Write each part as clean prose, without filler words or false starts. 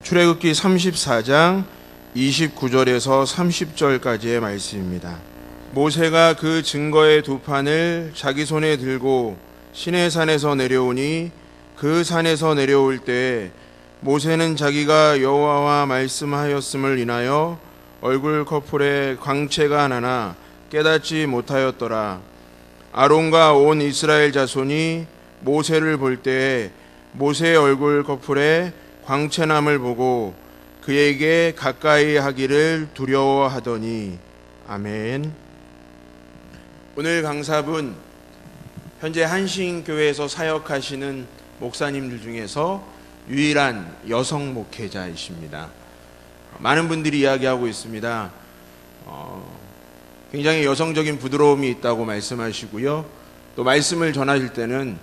출애굽기 34장 29절에서 30절까지의 말씀입니다. 모세가 그 증거의 두 판을 자기 손에 들고 시내산에서 내려오니 그 산에서 내려올 때 모세는 자기가 여호와와 말씀하였음을 인하여 얼굴 커플에 광채가 나나 깨닫지 못하였더라. 아론과 온 이스라엘 자손이 모세를 볼 때에 모세의 얼굴 커플에 광채남을 보고 그에게 가까이 하기를 두려워하더니. 아멘. 오늘 강사분 현재 한신교회에서 사역하시는 목사님들 중에서 유일한 여성 목회자이십니다. 많은 분들이 이야기하고 있습니다. 굉장히 여성적인 부드러움이 있다고 말씀하시고요. 또 말씀을 전하실 때는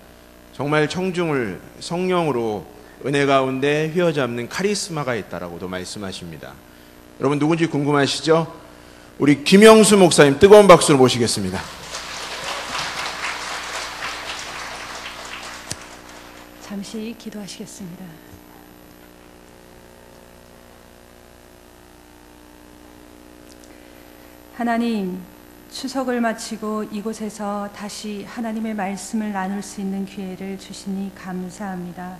정말 청중을 성령으로 은혜 가운데 휘어잡는 카리스마가 있다라고도 말씀하십니다. 여러분 누군지 궁금하시죠? 우리 김영수 목사님 뜨거운 박수로 모시겠습니다. 잠시 기도하시겠습니다. 하나님, 추석을 마치고 이곳에서 다시 하나님의 말씀을 나눌 수 있는 기회를 주시니 감사합니다.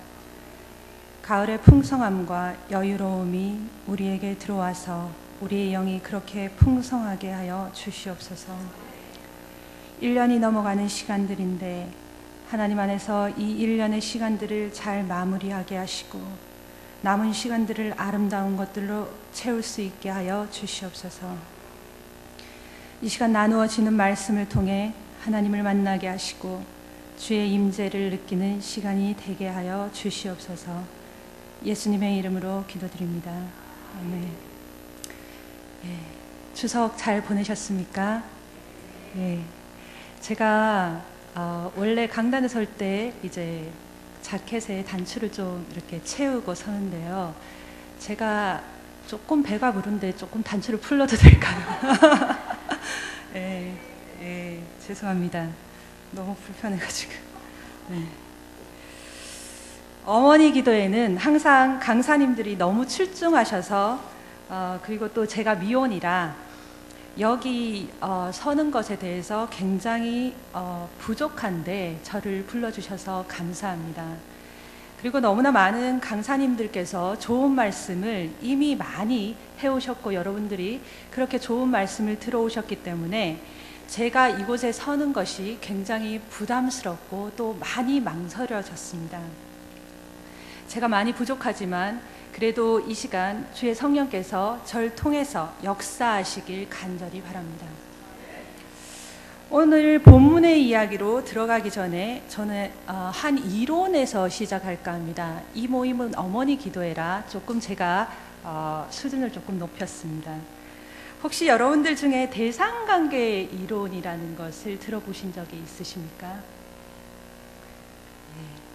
가을의 풍성함과 여유로움이 우리에게 들어와서 우리의 영이 그렇게 풍성하게 하여 주시옵소서. 1년이 넘어가는 시간들인데 하나님 안에서 이 1년의 시간들을 잘 마무리하게 하시고 남은 시간들을 아름다운 것들로 채울 수 있게 하여 주시옵소서. 이 시간 나누어지는 말씀을 통해 하나님을 만나게 하시고 주의 임재를 느끼는 시간이 되게 하여 주시옵소서. 예수님의 이름으로 기도드립니다. 아멘. 추석 잘 보내셨습니까? 제가 원래 강단에 설 때 이제 자켓에 단추를 좀 이렇게 채우고 서는데요. 제가 조금 배가 부른데 조금 단추를 풀러도 될까요? 죄송합니다. 너무 불편해가지고. 어머니 기도에는 항상 강사님들이 너무 출중하셔서 그리고 또 제가 미혼이라 여기 서는 것에 대해서 굉장히 부족한데 저를 불러주셔서 감사합니다. 그리고 너무나 많은 강사님들께서 좋은 말씀을 이미 많이 해오셨고 여러분들이 그렇게 좋은 말씀을 들어오셨기 때문에 제가 이곳에 서는 것이 굉장히 부담스럽고 또 많이 망설여졌습니다. 제가 많이 부족하지만 그래도 이 시간 주의 성령께서 저를 통해서 역사하시길 간절히 바랍니다. 오늘 본문의 이야기로 들어가기 전에 저는 한 이론에서 시작할까 합니다. 이 모임은 어머니 기도회라 조금 제가 수준을 조금 높였습니다. 혹시 여러분들 중에 대상관계 이론이라는 것을 들어보신 적이 있으십니까?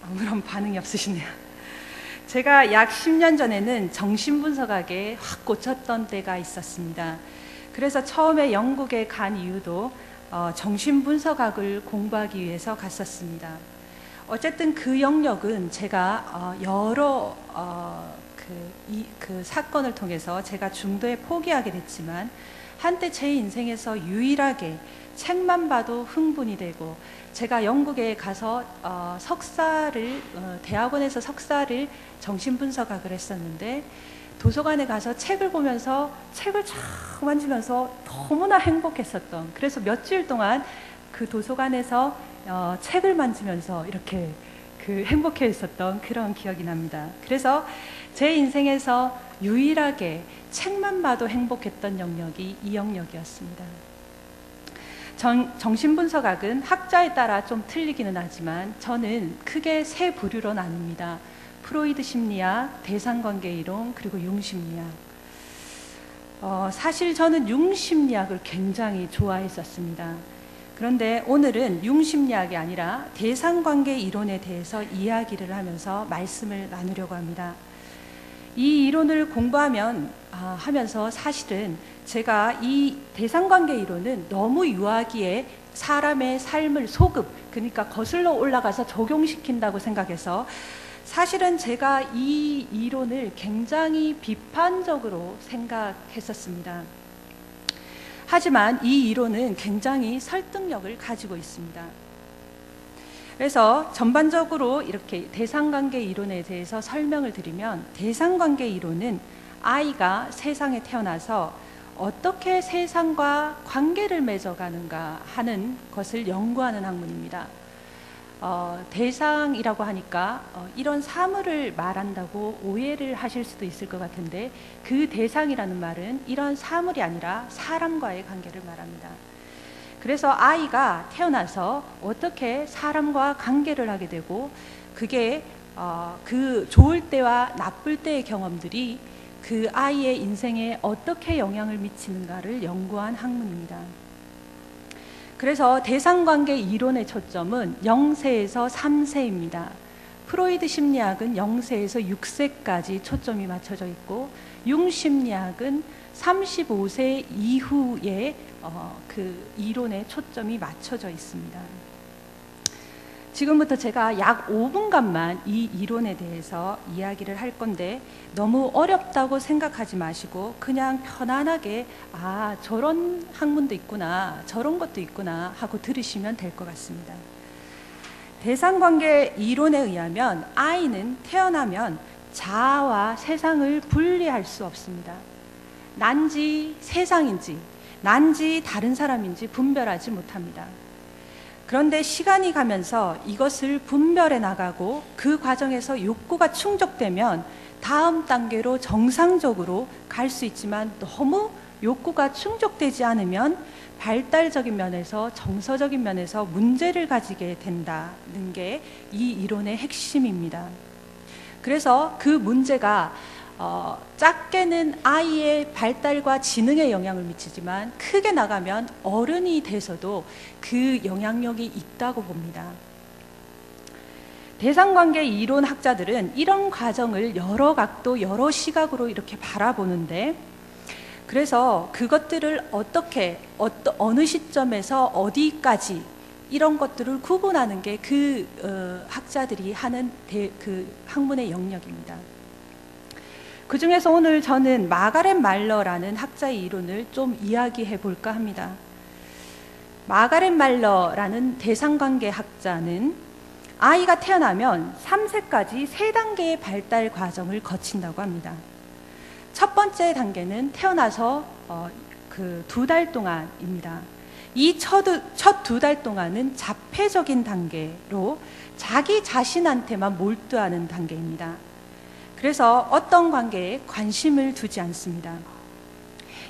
아무런 반응이 없으시네요. 제가 약 10년 전에는 정신분석학에 확 꽂혔던 때가 있었습니다. 그래서 처음에 영국에 간 이유도 정신분석학을 공부하기 위해서 갔었습니다. 어쨌든 그 영역은 제가 여러 그 사건을 통해서 제가 중도에 포기하게 됐지만 한때 제 인생에서 유일하게 책만 봐도 흥분이 되고 제가 영국에 가서 대학원에서 석사를 정신분석학을 했었는데 도서관에 가서 책을 보면서 책을 쫙 만지면서 너무나 행복했었던, 그래서 며칠 동안 그 도서관에서 책을 만지면서 이렇게 행복해 있었던 그런 기억이 납니다. 그래서 제 인생에서 유일하게 책만 봐도 행복했던 영역이 이 영역이었습니다. 정신분석학은 학자에 따라 좀 틀리기는 하지만 저는 크게 세 부류로 나눕니다. 프로이드 심리학, 대상관계 이론, 그리고 융심리학. 사실 저는 융심리학을 굉장히 좋아했었습니다. 그런데 오늘은 융심리학이 아니라 대상관계 이론에 대해서 이야기를 하면서 말씀을 나누려고 합니다. 이 이론을 공부하면서 사실은 제가 이 대상관계 이론은 너무 유하기에 사람의 삶을 소급, 그러니까 거슬러 올라가서 적용시킨다고 생각해서 사실은 제가 이 이론을 굉장히 비판적으로 생각했었습니다. 하지만 이 이론은 굉장히 설득력을 가지고 있습니다. 그래서 전반적으로 이렇게 대상관계 이론에 대해서 설명을 드리면, 대상관계 이론은 아이가 세상에 태어나서 어떻게 세상과 관계를 맺어가는가 하는 것을 연구하는 학문입니다. 대상이라고 하니까 이런 사물을 말한다고 오해를 하실 수도 있을 것 같은데, 그 대상이라는 말은 이런 사물이 아니라 사람과의 관계를 말합니다. 그래서 아이가 태어나서 어떻게 사람과 관계를 하게 되고, 그게 그 좋을 때와 나쁠 때의 경험들이 그 아이의 인생에 어떻게 영향을 미치는가를 연구한 학문입니다. 그래서 대상관계 이론의 초점은 0세에서 3세입니다. 프로이드 심리학은 0세에서 6세까지 초점이 맞춰져 있고, 융 심리학은 35세 이후에 그 이론에 초점이 맞춰져 있습니다. 지금부터 제가 약 5분간만 이 이론에 대해서 이야기를 할 건데, 너무 어렵다고 생각하지 마시고 그냥 편안하게 저런 학문도 있구나, 저런 것도 있구나 하고 들으시면 될 것 같습니다. 대상관계 이론에 의하면 아이는 태어나면 자아와 세상을 분리할 수 없습니다. 난지 세상인지, 난지 다른 사람인지 분별하지 못합니다. 그런데 시간이 가면서 이것을 분별해 나가고, 그 과정에서 욕구가 충족되면 다음 단계로 정상적으로 갈 수 있지만, 너무 욕구가 충족되지 않으면 발달적인 면에서, 정서적인 면에서 문제를 가지게 된다는 게 이 이론의 핵심입니다. 그래서 그 문제가 작게는 아이의 발달과 지능에 영향을 미치지만, 크게 나가면 어른이 돼서도 그 영향력이 있다고 봅니다. 대상관계 이론 학자들은 이런 과정을 여러 각도, 여러 시각으로 이렇게 바라보는데, 그래서 그것들을 어떻게, 어느 시점에서 어디까지, 이런 것들을 구분하는 게 그 학자들이 하는 그 학문의 영역입니다. 그 중에서 오늘 저는 마가렛 말러라는 학자의 이론을 좀 이야기해 볼까 합니다. 마가렛 말러라는 대상관계 학자는 아이가 태어나면 3세까지 3단계의 발달 과정을 거친다고 합니다. 첫 번째 단계는 태어나서 그 2달 동안입니다. 이 첫 2달 동안은 자폐적인 단계로 자기 자신한테만 몰두하는 단계입니다. 그래서 어떤 관계에 관심을 두지 않습니다.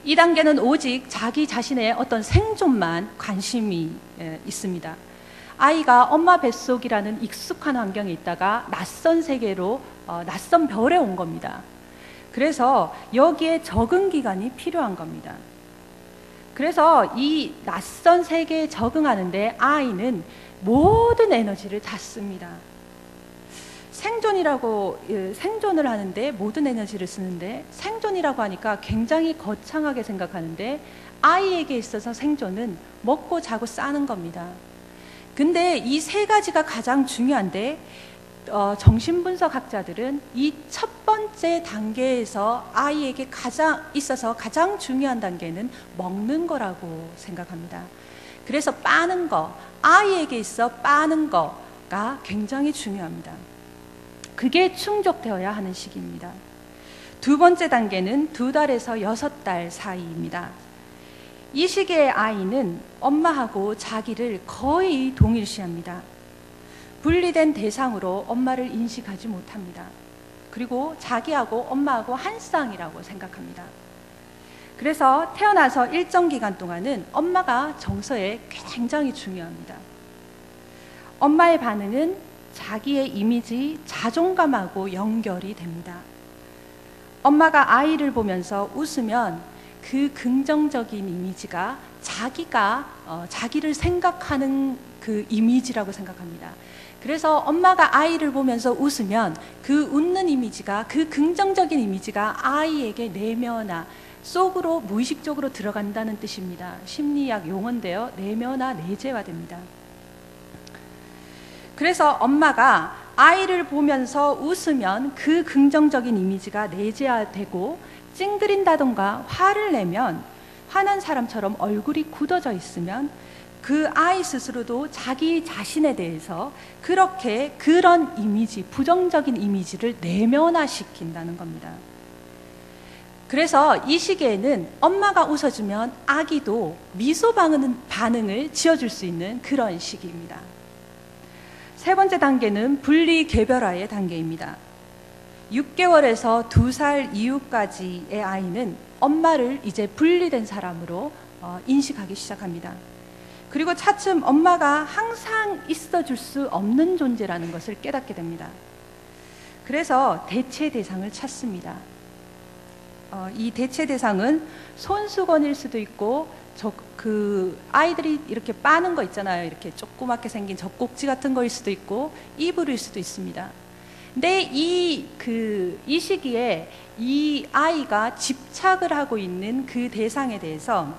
이 단계는 오직 자기 자신의 어떤 생존만 관심이 있습니다. 아이가 엄마 뱃속이라는 익숙한 환경에 있다가 낯선 세계로, 낯선 별에 온 겁니다. 그래서 여기에 적응 기간이 필요한 겁니다. 그래서 이 낯선 세계에 적응하는데 아이는 모든 에너지를 다 씁니다. 생존을 하는데 모든 에너지를 쓰는데, 생존이라고 하니까 굉장히 거창하게 생각하는데, 아이에게 있어서 생존은 먹고 자고 싸는 겁니다. 근데 이 3가지가 가장 중요한데, 정신분석 학자들은 이 첫 번째 단계에서 아이에게 가장 중요한 단계는 먹는 거라고 생각합니다. 그래서 빠는 거, 아이에게 있어 빠는 거가 굉장히 중요합니다. 그게 충족되어야 하는 시기입니다. 2번째 단계는 2달에서 6달 사이입니다. 이 시기의 아이는 엄마하고 자기를 거의 동일시합니다. 분리된 대상으로 엄마를 인식하지 못합니다. 그리고 자기하고 엄마하고 한 쌍이라고 생각합니다. 그래서 태어나서 일정 기간 동안은 엄마가 정서에 굉장히 중요합니다. 엄마의 반응은 자기의 이미지, 자존감하고 연결이 됩니다. 엄마가 아이를 보면서 웃으면 그 긍정적인 이미지가 자기를 생각하는 그 이미지라고 생각합니다. 그래서 엄마가 아이를 보면서 웃으면 그 웃는 이미지가, 그 긍정적인 이미지가 아이에게 내면화, 속으로 무의식적으로 들어간다는 뜻입니다. 심리학 용어인데요. 내면화, 내재화됩니다. 그래서 엄마가 아이를 보면서 웃으면 그 긍정적인 이미지가 내재화되고, 찡그린다던가 화를 내면 화난 사람처럼 얼굴이 굳어져 있으면 그 아이 스스로도 자기 자신에 대해서 그렇게 그런 이미지, 부정적인 이미지를 내면화시킨다는 겁니다. 그래서 이 시기에는 엄마가 웃어주면 아기도 미소 반응을 지어줄 수 있는 그런 시기입니다. 세 번째 단계는 분리 개별화의 단계입니다. 6개월에서 2살 이후까지의 아이는 엄마를 이제 분리된 사람으로 인식하기 시작합니다. 그리고 차츰 엄마가 항상 있어줄 수 없는 존재라는 것을 깨닫게 됩니다. 그래서 대체 대상을 찾습니다. 이 대체 대상은 손수건일 수도 있고, 아이들이 이렇게 빠는 거 있잖아요. 이렇게 조그맣게 생긴 젖꼭지 같은 거일 수도 있고, 이불일 수도 있습니다. 근데 이 시기에 이 아이가 집착을 하고 있는 그 대상에 대해서,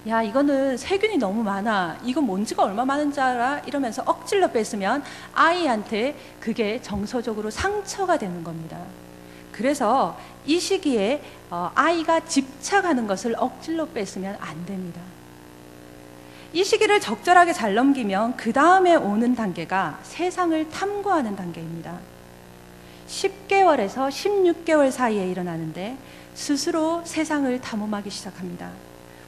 야, 이거는 세균이 너무 많아, 이건 먼지가 얼마 많은지 알아? 이러면서 억질러 뺏으면 아이한테 그게 정서적으로 상처가 되는 겁니다. 그래서 이 시기에 아이가 집착하는 것을 억질로 뺏으면 안 됩니다. 이 시기를 적절하게 잘 넘기면 그 다음에 오는 단계가 세상을 탐구하는 단계입니다. 10개월에서 16개월 사이에 일어나는데 스스로 세상을 탐험하기 시작합니다.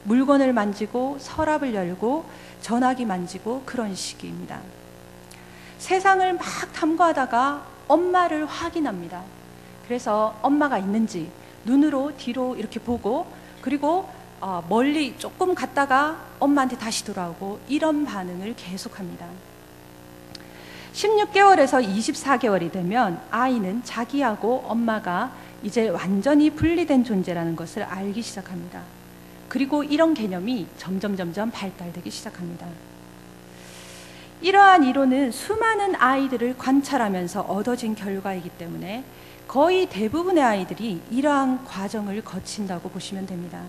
물건을 만지고 서랍을 열고 전화기 만지고 그런 시기입니다. 세상을 막 탐구하다가 엄마를 확인합니다. 그래서 엄마가 있는지 눈으로 뒤로 이렇게 보고, 그리고 멀리 조금 갔다가 엄마한테 다시 돌아오고, 이런 반응을 계속합니다. 16개월에서 24개월이 되면 아이는 자기하고 엄마가 이제 완전히 분리된 존재라는 것을 알기 시작합니다. 그리고 이런 개념이 점점 발달되기 시작합니다. 이러한 이론은 수많은 아이들을 관찰하면서 얻어진 결과이기 때문에 거의 대부분의 아이들이 이러한 과정을 거친다고 보시면 됩니다.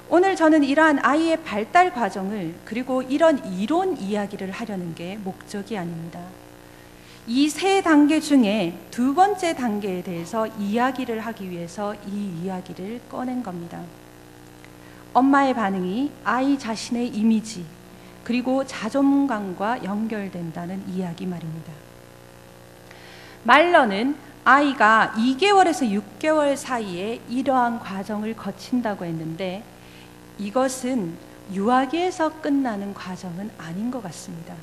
오늘 저는 이러한 아이의 발달 과정을, 그리고 이런 이론 이야기를 하려는 게 목적이 아닙니다. 이 세 단계 중에 두 번째 단계에 대해서 이야기를 하기 위해서 이 이야기를 꺼낸 겁니다. 엄마의 반응이 아이 자신의 이미지, 그리고 자존감과 연결된다는 이야기 말입니다. 말러는 아이가 2개월에서 6개월 사이에 이러한 과정을 거친다고 했는데, 이것은 유아기에서 끝나는 과정은 아닌 것 같습니다.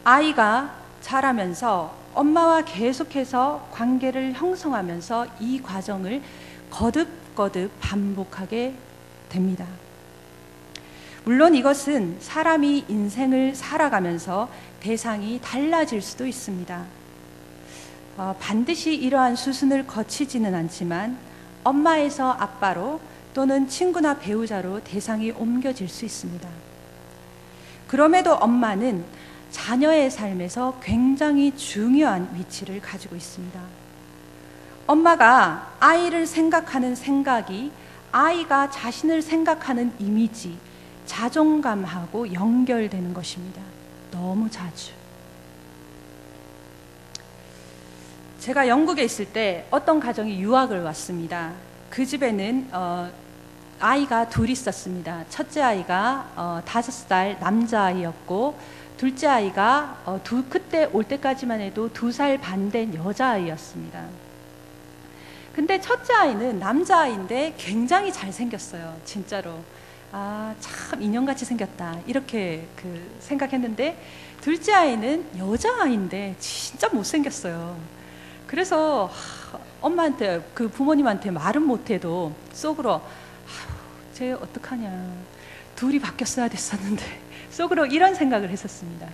아이가 자라면서 엄마와 계속해서 관계를 형성하면서 이 과정을 거듭거듭 반복하게 됩니다. 물론 이것은 사람이 인생을 살아가면서 대상이 달라질 수도 있습니다. 반드시 이러한 수순을 거치지는 않지만 엄마에서 아빠로, 또는 친구나 배우자로 대상이 옮겨질 수 있습니다. 그럼에도 엄마는 자녀의 삶에서 굉장히 중요한 위치를 가지고 있습니다. 엄마가 아이를 생각하는 생각이 아이가 자신을 생각하는 이미지, 자존감하고 연결되는 것입니다. 너무 자주. 제가 영국에 있을 때 어떤 가정이 유학을 왔습니다. 그 집에는 아이가 둘 있었습니다. 첫째 아이가 5살 남자아이였고, 둘째 아이가 그때 올 때까지만 해도 2살 반 된 여자아이였습니다. 근데 첫째 아이는 남자아이인데 굉장히 잘생겼어요. 진짜로. 아, 참 인형같이 생겼다, 이렇게 생각했는데, 둘째 아이는 여자아이인데 진짜 못생겼어요. 그래서 엄마한테, 부모님한테 말은 못해도 속으로 쟤 어떡하냐, 둘이 바뀌었어야 됐었는데 속으로 이런 생각을 했었습니다.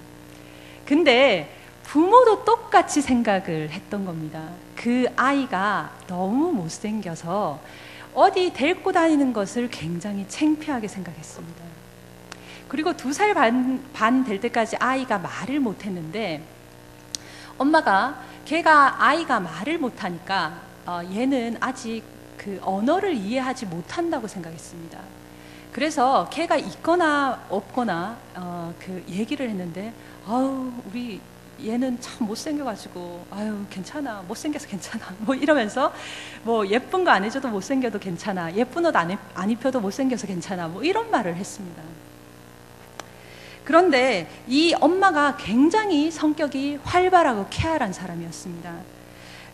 근데 부모도 똑같이 생각을 했던 겁니다. 그 아이가 너무 못생겨서 어디 데리고 다니는 것을 굉장히 창피하게 생각했습니다. 그리고 2살 반 될 때까지 아이가 말을 못했는데, 엄마가 아이가 말을 못하니까 얘는 아직 그 언어를 이해하지 못한다고 생각했습니다. 그래서 걔가 있거나 없거나 얘기를 했는데, 우리 얘는 참 못생겨가지고 아유 괜찮아, 못생겨서 괜찮아 뭐 이러면서 뭐 예쁜 거 안 해줘도 못생겨도 괜찮아, 예쁜 옷 안 입혀도 못생겨서 괜찮아, 뭐 이런 말을 했습니다. 그런데 이 엄마가 굉장히 성격이 활발하고 쾌활한 사람이었습니다.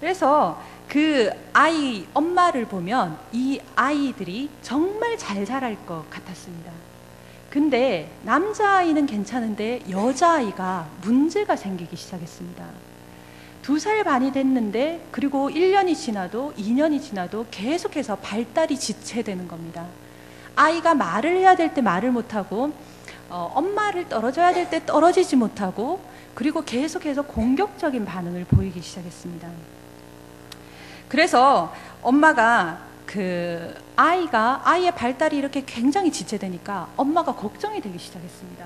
그래서 그 아이 엄마를 보면 이 아이들이 정말 잘 자랄 것 같았습니다. 근데 남자아이는 괜찮은데 여자아이가 문제가 생기기 시작했습니다. 2살 반이 됐는데, 그리고 1년이 지나도 2년이 지나도 계속해서 발달이 지체되는 겁니다. 아이가 말을 해야 될 때 말을 못하고, 엄마를 떨어져야 될 때 떨어지지 못하고, 그리고 계속해서 공격적인 반응을 보이기 시작했습니다. 그래서 엄마가 아이의 발달이 이렇게 굉장히 지체되니까 엄마가 걱정이 되기 시작했습니다.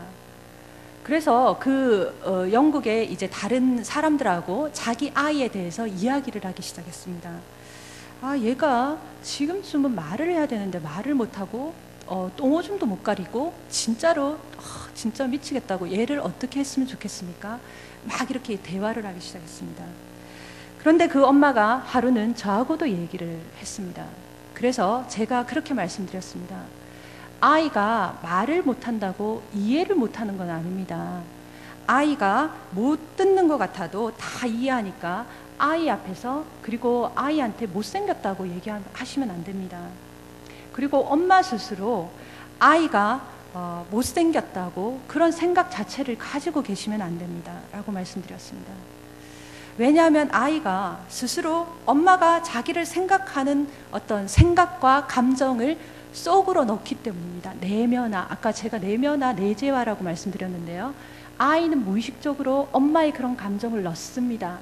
그래서 영국의 이제 다른 사람들하고 자기 아이에 대해서 이야기를 하기 시작했습니다. 아, 얘가 지금쯤은 말을 해야 되는데 말을 못하고, 똥오줌도 못 가리고, 진짜로, 진짜 미치겠다고, 얘를 어떻게 했으면 좋겠습니까? 막 이렇게 대화를 하기 시작했습니다. 그런데 그 엄마가 하루는 저하고도 얘기를 했습니다. 그래서 제가 그렇게 말씀드렸습니다. 아이가 말을 못한다고 이해를 못하는 건 아닙니다. 아이가 못 듣는 것 같아도 다 이해하니까 아이 앞에서, 그리고 아이한테 못생겼다고 얘기하시면 안 됩니다. 그리고 엄마 스스로 아이가 못생겼다고 그런 생각 자체를 가지고 계시면 안 됩니다 라고 말씀드렸습니다. 왜냐하면 아이가 스스로 엄마가 자기를 생각하는 어떤 생각과 감정을 속으로 넣기 때문입니다. 내면화, 아까 제가 내면화, 내재화라고 말씀드렸는데요. 아이는 무의식적으로 엄마의 그런 감정을 넣습니다.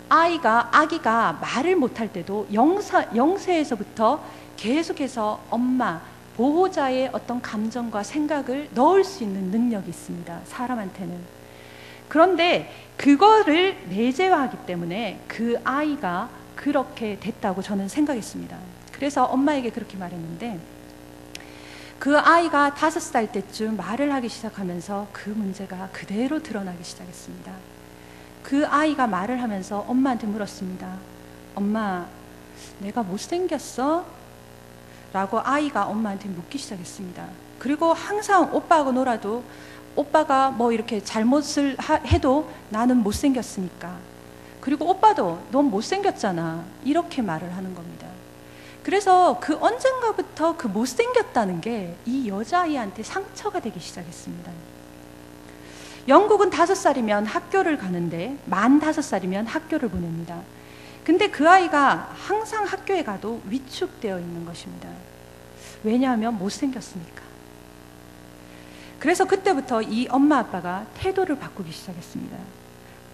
아기가 말을 못할 때도 영세에서부터 계속해서 엄마, 보호자의 어떤 감정과 생각을 넣을 수 있는 능력이 있습니다. 사람한테는. 그런데 그거를 내재화하기 때문에 그 아이가 그렇게 됐다고 저는 생각했습니다. 그래서 엄마에게 그렇게 말했는데, 그 아이가 5살 때쯤 말을 하기 시작하면서 그 문제가 그대로 드러나기 시작했습니다. 그 아이가 말을 하면서 엄마한테 물었습니다. 엄마, 내가 못생겼어? 라고 아이가 엄마한테 묻기 시작했습니다. 그리고 항상 오빠하고 놀아도 오빠가 뭐 이렇게 잘못을 해도 나는 못생겼으니까, 그리고 오빠도 넌 못생겼잖아, 이렇게 말을 하는 겁니다. 그래서 그 언젠가부터 그 못생겼다는 게 이 여자아이한테 상처가 되기 시작했습니다. 영국은 5살이면 학교를 가는데, 만 5살이면 학교를 보냅니다. 근데 그 아이가 항상 학교에 가도 위축되어 있는 것입니다. 왜냐하면 못생겼으니까. 그래서 그때부터 이 엄마 아빠가 태도를 바꾸기 시작했습니다.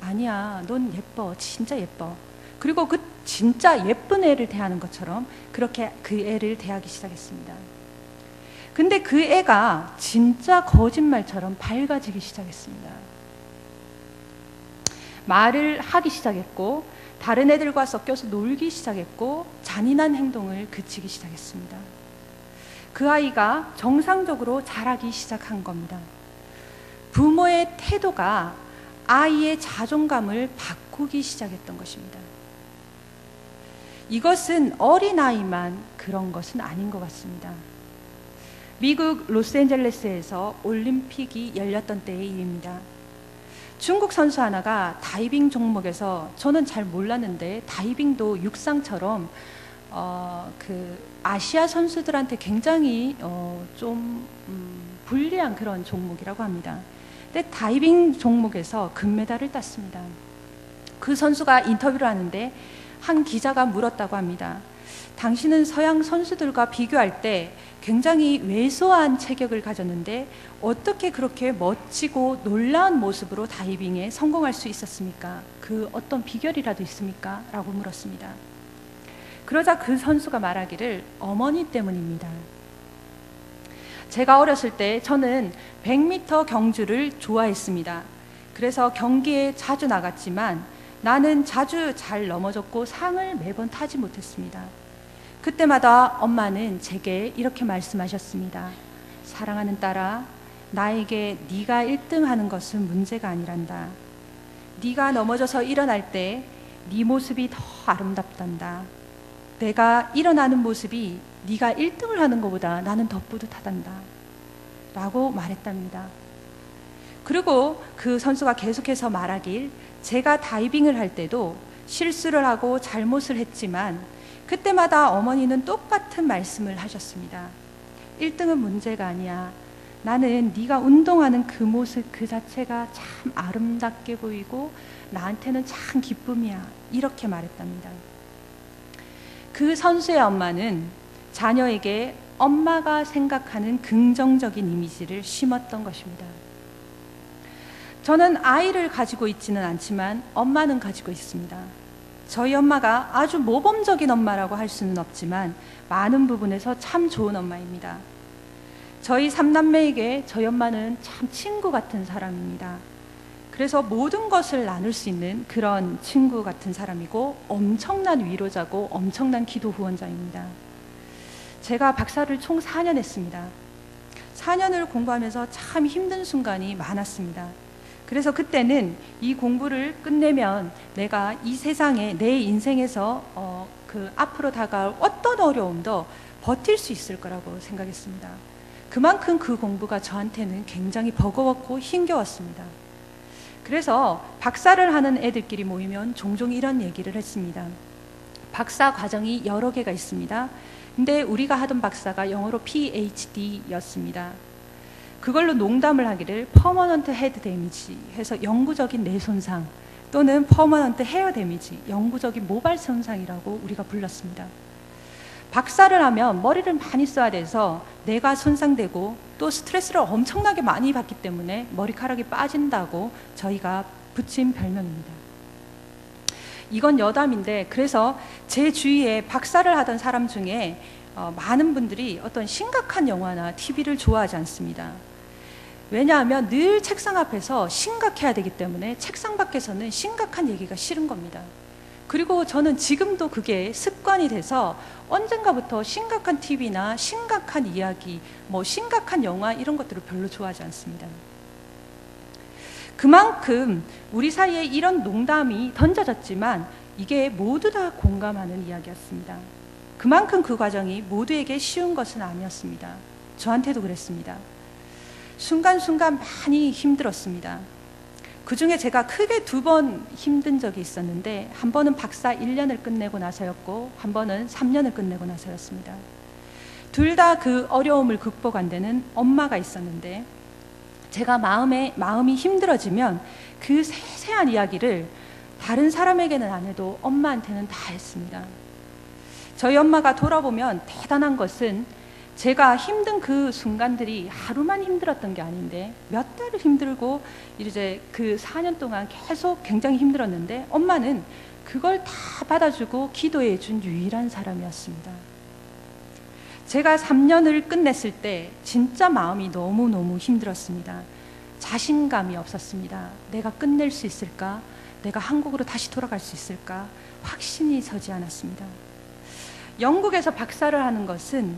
아니야, 넌 예뻐, 진짜 예뻐. 그리고 그 진짜 예쁜 애를 대하는 것처럼 그렇게 그 애를 대하기 시작했습니다. 근데 그 애가 진짜 거짓말처럼 밝아지기 시작했습니다. 말을 하기 시작했고, 다른 애들과 섞여서 놀기 시작했고, 잔인한 행동을 그치기 시작했습니다. 그 아이가 정상적으로 자라기 시작한 겁니다. 부모의 태도가 아이의 자존감을 바꾸기 시작했던 것입니다. 이것은 어린아이만 그런 것은 아닌 것 같습니다. 미국 로스앤젤레스에서 올림픽이 열렸던 때의 일입니다. 중국 선수 하나가 다이빙 종목에서, 저는 잘 몰랐는데 다이빙도 육상처럼 아시아 선수들한테 굉장히 좀 불리한 그런 종목이라고 합니다. 근데 다이빙 종목에서 금메달을 땄습니다. 그 선수가 인터뷰를 하는데 한 기자가 물었다고 합니다. 당신은 서양 선수들과 비교할 때 굉장히 왜소한 체격을 가졌는데 어떻게 그렇게 멋지고 놀라운 모습으로 다이빙에 성공할 수 있었습니까? 그 어떤 비결이라도 있습니까? 라고 물었습니다. 그러자 그 선수가 말하기를, 어머니 때문입니다. 제가 어렸을 때 저는 100m 경주를 좋아했습니다. 그래서 경기에 자주 나갔지만 나는 자주 잘 넘어졌고 상을 매번 타지 못했습니다. 그때마다 엄마는 제게 이렇게 말씀하셨습니다. 사랑하는 딸아, 나에게 네가 1등 하는 것은 문제가 아니란다. 네가 넘어져서 일어날 때 네 모습이 더 아름답단다. 내가 일어나는 모습이 네가 1등을 하는 것보다 나는 더 뿌듯하단다. 라고 말했답니다. 그리고 그 선수가 계속해서 말하길, 제가 다이빙을 할 때도 실수를 하고 잘못을 했지만 그때마다 어머니는 똑같은 말씀을 하셨습니다. 1등은 문제가 아니야. 나는 네가 운동하는 그 모습 그 자체가 참 아름답게 보이고 나한테는 참 기쁨이야. 이렇게 말했답니다. 그 선수의 엄마는 자녀에게 엄마가 생각하는 긍정적인 이미지를 심었던 것입니다. 저는 아이를 가지고 있지는 않지만 엄마는 가지고 있습니다. 저희 엄마가 아주 모범적인 엄마라고 할 수는 없지만 많은 부분에서 참 좋은 엄마입니다. 저희 3남매에게 저희 엄마는 참 친구 같은 사람입니다. 그래서 모든 것을 나눌 수 있는 그런 친구 같은 사람이고 엄청난 위로자고 엄청난 기도 후원자입니다. 제가 박사를 총 4년 했습니다. 4년을 공부하면서 참 힘든 순간이 많았습니다. 그래서 그때는 이 공부를 끝내면 내가 이 세상에 내 인생에서 그 앞으로 다가올 어떤 어려움도 버틸 수 있을 거라고 생각했습니다. 그만큼 그 공부가 저한테는 굉장히 버거웠고 힘겨웠습니다. 그래서 박사를 하는 애들끼리 모이면 종종 이런 얘기를 했습니다. 박사 과정이 여러 개가 있습니다. 근데 우리가 하던 박사가 영어로 PhD였습니다. 그걸로 농담을 하기를 퍼머넌트 헤드 데미지 해서 영구적인 뇌 손상 또는 퍼머넌트 헤어 데미지 영구적인 모발 손상이라고 우리가 불렀습니다. 박사를 하면 머리를 많이 써야 돼서 뇌가 손상되고 또 스트레스를 엄청나게 많이 받기 때문에 머리카락이 빠진다고 저희가 붙인 별명입니다. 이건 여담인데, 그래서 제 주위에 박사를 하던 사람 중에 많은 분들이 어떤 심각한 영화나 TV를 좋아하지 않습니다. 왜냐하면 늘 책상 앞에서 심각해야 되기 때문에 책상 밖에서는 심각한 얘기가 싫은 겁니다. 그리고 저는 지금도 그게 습관이 돼서 언젠가부터 심각한 TV나 심각한 이야기, 심각한 영화 이런 것들을 별로 좋아하지 않습니다. 그만큼 우리 사이에 이런 농담이 던져졌지만 이게 모두 다 공감하는 이야기였습니다. 그만큼 그 과정이 모두에게 쉬운 것은 아니었습니다. 저한테도 그랬습니다. 순간순간 많이 힘들었습니다. 그 중에 제가 크게 2번 힘든 적이 있었는데, 한 번은 박사 1년을 끝내고 나서였고 한 번은 3년을 끝내고 나서였습니다. 둘 다 그 어려움을 극복한 데는 엄마가 있었는데, 제가 마음이 힘들어지면 그 세세한 이야기를 다른 사람에게는 안 해도 엄마한테는 다 했습니다. 저희 엄마가 돌아보면 대단한 것은 제가 힘든 그 순간들이 하루만 힘들었던 게 아닌데 몇 달을 힘들고 이제 그 4년 동안 계속 굉장히 힘들었는데 엄마는 그걸 다 받아주고 기도해 준 유일한 사람이었습니다. 제가 3년을 끝냈을 때 진짜 마음이 너무너무 힘들었습니다. 자신감이 없었습니다. 내가 끝낼 수 있을까? 내가 한국으로 다시 돌아갈 수 있을까? 확신이 서지 않았습니다. 영국에서 박사를 하는 것은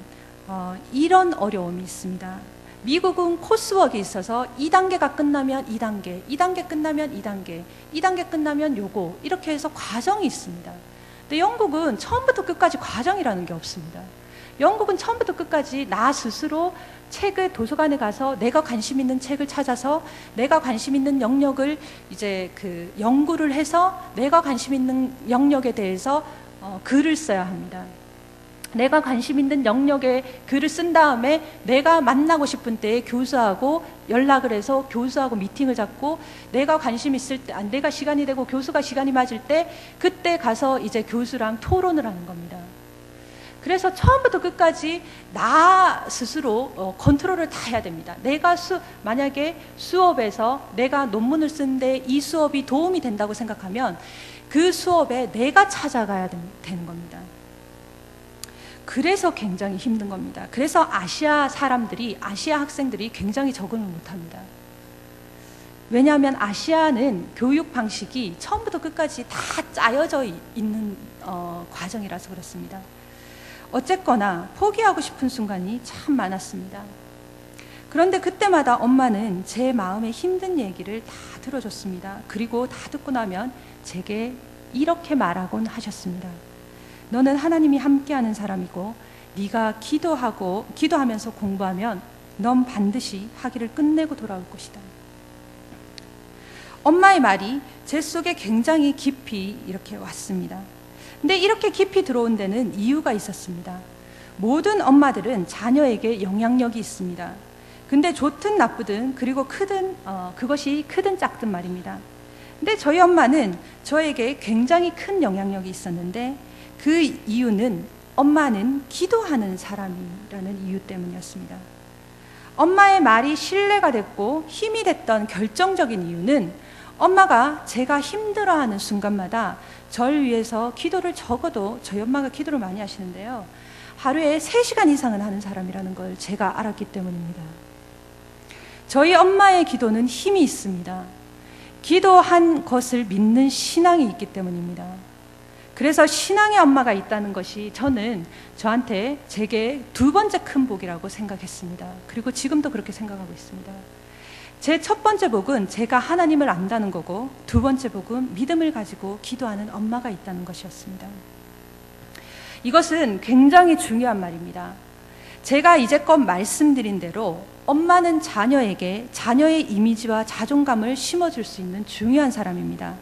이런 어려움이 있습니다. 미국은 코스웍이 있어서 2단계가 끝나면 2단계, 2단계 끝나면 2단계, 2단계 끝나면 요거 이렇게 해서 과정이 있습니다. 근데 영국은 처음부터 끝까지 과정이라는 게 없습니다. 영국은 처음부터 끝까지 나 스스로 책을 도서관에 가서 내가 관심 있는 책을 찾아서 내가 관심 있는 영역을 이제 그 연구를 해서 내가 관심 있는 영역에 대해서 글을 써야 합니다. 내가 관심 있는 영역에 글을 쓴 다음에 내가 만나고 싶은 때에 교수하고 연락을 해서 교수하고 미팅을 잡고 내가 관심 있을 때, 내가 시간이 되고 교수가 시간이 맞을 때 그때 가서 이제 교수랑 토론을 하는 겁니다. 그래서 처음부터 끝까지 나 스스로 컨트롤을 다 해야 됩니다. 내가 만약에 수업에서 내가 논문을 쓰는데 이 수업이 도움이 된다고 생각하면 그 수업에 내가 찾아가야 되는 겁니다. 그래서 굉장히 힘든 겁니다. 그래서 아시아 학생들이 굉장히 적응을 못합니다. 왜냐하면 아시아는 교육 방식이 처음부터 끝까지 다 짜여져 있는 과정이라서 그렇습니다. 어쨌거나 포기하고 싶은 순간이 참 많았습니다. 그런데 그때마다 엄마는 제 마음의 힘든 얘기를 다 들어줬습니다. 그리고 다 듣고 나면 제게 이렇게 말하곤 하셨습니다. 너는 하나님이 함께하는 사람이고 네가 기도하면서 공부하면 넌 반드시 학위를 끝내고 돌아올 것이다. 엄마의 말이 제 속에 굉장히 깊이 이렇게 왔습니다. 근데 이렇게 깊이 들어온 데는 이유가 있었습니다. 모든 엄마들은 자녀에게 영향력이 있습니다. 근데 좋든 나쁘든 그리고 그것이 크든 작든 말입니다. 근데 저희 엄마는 저에게 굉장히 큰 영향력이 있었는데 그 이유는 엄마는 기도하는 사람이라는 이유 때문이었습니다. 엄마의 말이 신뢰가 됐고 힘이 됐던 결정적인 이유는 엄마가 제가 힘들어하는 순간마다 절 위해서 기도를 적어도 저희 엄마가 기도를 많이 하시는데요. 하루에 3시간 이상은 하는 사람이라는 걸 제가 알았기 때문입니다. 저희 엄마의 기도는 힘이 있습니다. 기도한 것을 믿는 신앙이 있기 때문입니다. 그래서 신앙의 엄마가 있다는 것이 저한테 제게 2번째 큰 복이라고 생각했습니다. 그리고 지금도 그렇게 생각하고 있습니다. 제 첫 번째 복은 제가 하나님을 안다는 거고 2번째 복은 믿음을 가지고 기도하는 엄마가 있다는 것이었습니다. 이것은 굉장히 중요한 말입니다. 제가 이제껏 말씀드린 대로 엄마는 자녀에게 자녀의 이미지와 자존감을 심어줄 수 있는 중요한 사람입니다.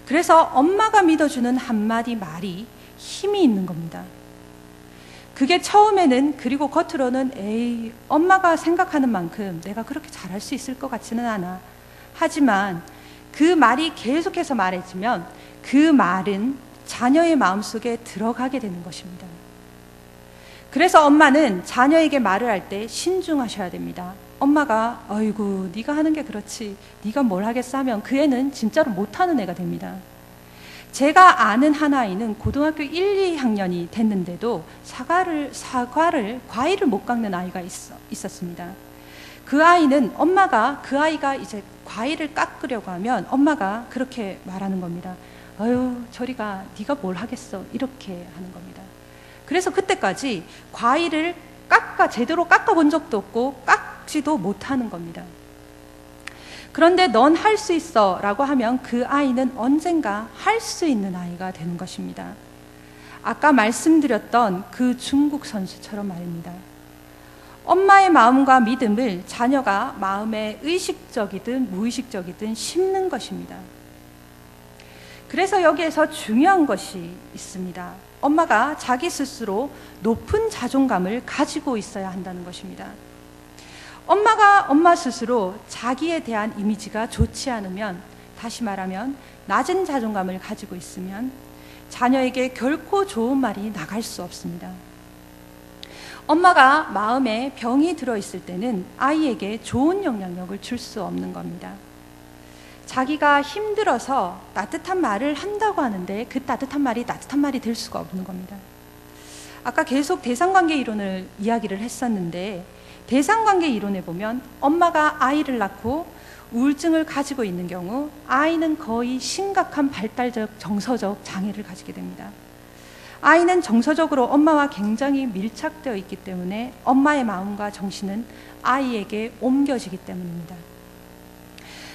그래서 엄마가 믿어주는 한마디 말이 힘이 있는 겁니다. 그게 처음에는 그리고 겉으로는 에이 엄마가 생각하는 만큼 내가 그렇게 잘할 수 있을 것 같지는 않아. 하지만 그 말이 계속해서 말해지면 그 말은 자녀의 마음속에 들어가게 되는 것입니다. 그래서 엄마는 자녀에게 말을 할 때 신중하셔야 됩니다. 엄마가 어이구 네가 하는 게 그렇지 네가 뭘 하겠어 하면 그 애는 진짜로 못하는 애가 됩니다. 제가 아는 한 아이는 고등학교 1, 2학년이 됐는데도 과일을 못 깎는 아이가 있었습니다. 그 아이는 엄마가 그 아이가 이제 과일을 깎으려고 하면 엄마가 그렇게 말하는 겁니다. 어휴 저리 가 네가 뭘 하겠어 이렇게 하는 겁니다. 그래서 그때까지 과일을 제대로 깎아본 적도 없고 깎지도 못하는 겁니다. 그런데 넌 할 수 있어 라고 하면 그 아이는 언젠가 할 수 있는 아이가 되는 것입니다. 아까 말씀드렸던 그 중국 선수처럼 말입니다. 엄마의 마음과 믿음을 자녀가 마음에 의식적이든 무의식적이든 심는 것입니다. 그래서 여기에서 중요한 것이 있습니다. 엄마가 자기 스스로 높은 자존감을 가지고 있어야 한다는 것입니다. 엄마가 엄마 스스로 자기에 대한 이미지가 좋지 않으면, 다시 말하면 낮은 자존감을 가지고 있으면 자녀에게 결코 좋은 말이 나갈 수 없습니다. 엄마가 마음에 병이 들어있을 때는 아이에게 좋은 영향력을 줄 수 없는 겁니다. 자기가 힘들어서 따뜻한 말을 한다고 하는데 그 따뜻한 말이 따뜻한 말이 될 수가 없는 겁니다. 아까 계속 대상관계 이론을 이야기를 했었는데, 대상관계 이론에 보면 엄마가 아이를 낳고 우울증을 가지고 있는 경우 아이는 거의 심각한 발달적 정서적 장애를 가지게 됩니다. 아이는 정서적으로 엄마와 굉장히 밀착되어 있기 때문에 엄마의 마음과 정신은 아이에게 옮겨지기 때문입니다.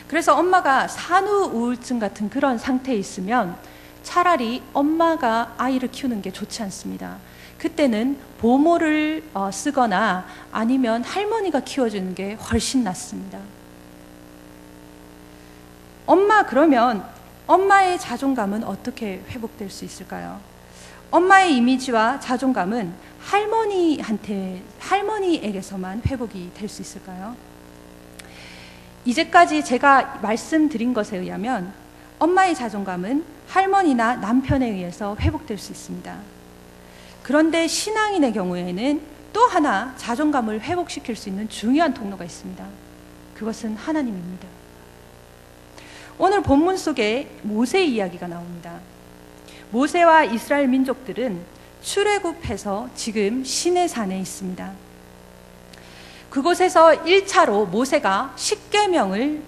그래서 엄마가 산후 우울증 같은 그런 상태에 있으면 차라리 엄마가 아이를 키우는 게 좋지 않습니다. 그때는 보모를 쓰거나 아니면 할머니가 키워주는 게 훨씬 낫습니다. 그러면 엄마의 자존감은 어떻게 회복될 수 있을까요? 엄마의 이미지와 자존감은 할머니에게서만 회복이 될 수 있을까요? 이제까지 제가 말씀드린 것에 의하면 엄마의 자존감은 할머니나 남편에 의해서 회복될 수 있습니다. 그런데 신앙인의 경우에는 또 하나 자존감을 회복시킬 수 있는 중요한 통로가 있습니다. 그것은 하나님입니다. 오늘 본문 속에 모세 이야기가 나옵니다. 모세와 이스라엘 민족들은 출애굽해서 지금 시내산에 있습니다. 그곳에서 1차로 모세가 십계명을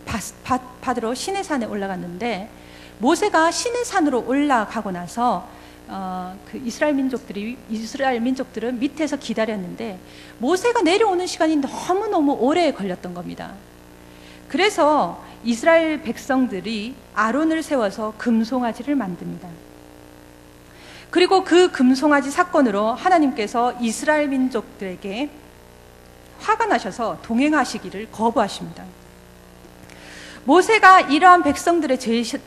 받으러 시내산에 올라갔는데, 모세가 시내산으로 올라가고 나서 그 이스라엘 민족들은 밑에서 기다렸는데 모세가 내려오는 시간이 너무너무 오래 걸렸던 겁니다. 그래서 이스라엘 백성들이 아론을 세워서 금송아지를 만듭니다. 그리고 그 금송아지 사건으로 하나님께서 이스라엘 민족들에게 화가 나셔서 동행하시기를 거부하십니다. 모세가 이러한 백성들의